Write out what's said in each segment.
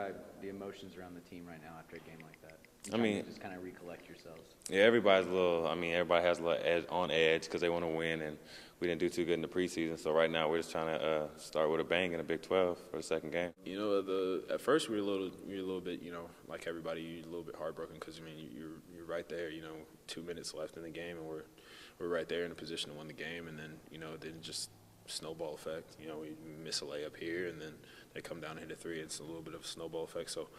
describe the emotions around the team right now after a game like that? I mean, just kind of recollect yourselves. Yeah, everybody's a little. I mean, everybody has a little on edge because they want to win, and we didn't do too good in the preseason. So right now we're just trying to start with a bang in the Big 12 for the second game. You know, at first we were a little bit, you know, like everybody, you're a little bit heartbroken because I mean you're right there. You know, 2 minutes left in the game, and we're right there in a position to win the game, and then then just snowball effect. You know, we miss a layup here, and then they come down and hit a three. It's a little bit of a snowball effect. So.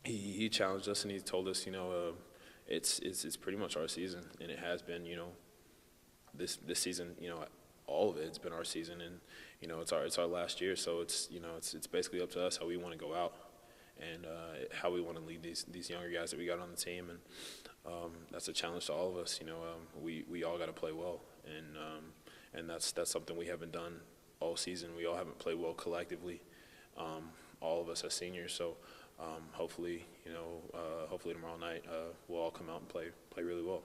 He challenged us and he told us, it's pretty much our season, and it has been, this season, all of it's been our season, and it's our last year, so it's basically up to us how we want to go out and how we want to lead these younger guys that we got on the team, and that's a challenge to all of us. We all got to play well, and that's something we haven't done all season. We all haven't played well collectively, all of us as seniors, so. Hopefully tomorrow night we'll all come out and play really well.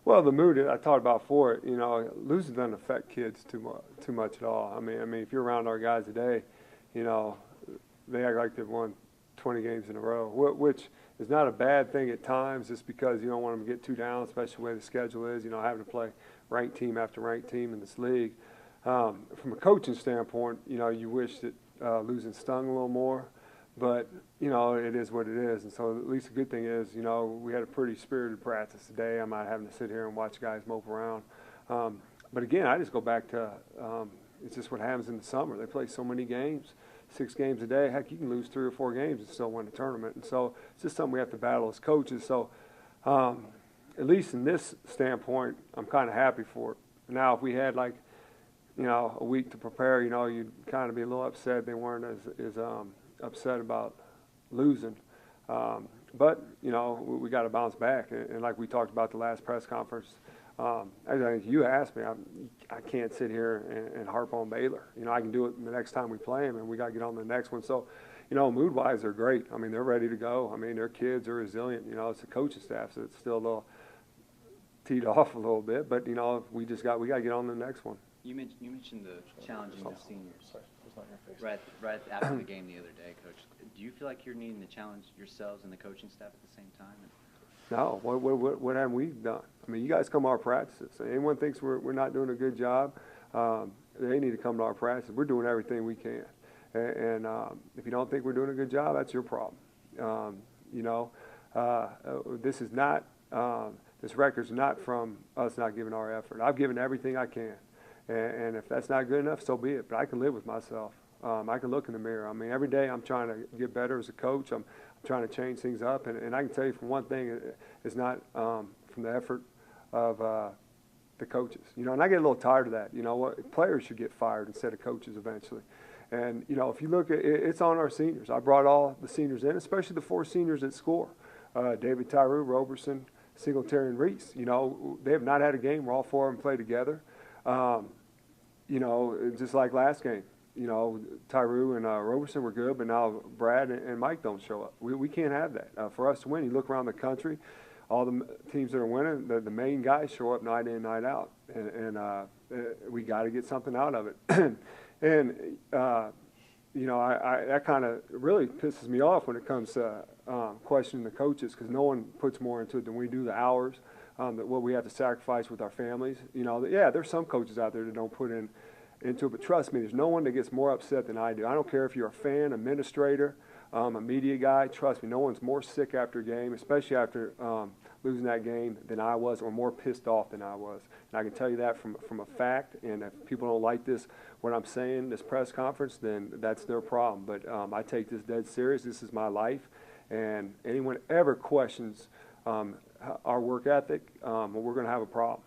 Well, the mood I talked about before, losing doesn't affect kids too much at all. I mean, if you're around our guys today, they act like they've won 20 games in a row, which is not a bad thing at times, just because you don't want them to get too down, especially the way the schedule is. Having to play ranked team after ranked team in this league. From a coaching standpoint, you wish that losing stung a little more. But, it is what it is. And so at least the good thing is, we had a pretty spirited practice today. I'm not having to sit here and watch guys mope around. But, again, I just go back to it's just what happens in the summer. They play so many games, 6 games a day. Heck, you can lose 3 or 4 games and still win a tournament. And so it's just something we have to battle as coaches. So at least in this standpoint, I'm kind of happy for it. Now, if we had, like, a week to prepare, you'd kind of be a little upset they weren't as upset about losing, but we got to bounce back, and like we talked about the last press conference, I think you asked me, I can't sit here and harp on Baylor. I can do it the next time we play them, and we got to get on the next one. So mood-wise they're great. I mean, they're ready to go. I mean, their kids are resilient. It's the coaching staff, so it's still a little teed off a little bit, but we got to get on to the next one. You mentioned the challenging the seniors. Right after the game the other day, Coach. Do you feel like you're needing to challenge yourselves and the coaching staff at the same time? No. What haven't we done? I mean, you guys come to our practices. Anyone thinks we're not doing a good job, they need to come to our practices. We're doing everything we can. And if you don't think we're doing a good job, that's your problem. This is not this record's not from us not giving our effort. I've given everything I can. And if that's not good enough, so be it. But I can live with myself. I can look in the mirror. I mean, every day I'm trying to get better as a coach. I'm trying to change things up. And I can tell you from one thing, it's not from the effort of the coaches. And I get a little tired of that. Players should get fired instead of coaches eventually. And, if you look at it, it's on our seniors. I brought all the seniors in, especially the 4 seniors that score. David Tyree, Roberson, Singletary, and Reese. They have not had a game where all 4 of them play together. Just like last game, Tyree and Roberson were good, but now Brad and Mike don't show up. We can't have that. For us to win, you look around the country, all the teams that are winning, the main guys show up night in, night out, and we got to get something out of it. And that kind of really pisses me off when it comes to questioning the coaches, because no one puts more into it than we do, the hours. What we have to sacrifice with our families. There's some coaches out there that don't put into it, but trust me, there's no one that gets more upset than I do. I don't care if you're a fan, administrator, a media guy. Trust me, no one's more sick after a game, especially after losing that game, than I was, or more pissed off than I was. And I can tell you that from a fact. And if people don't like what I'm saying, this press conference, then that's their problem. But I take this dead serious. This is my life, and anyone ever questions our work ethic, we're going to have a problem.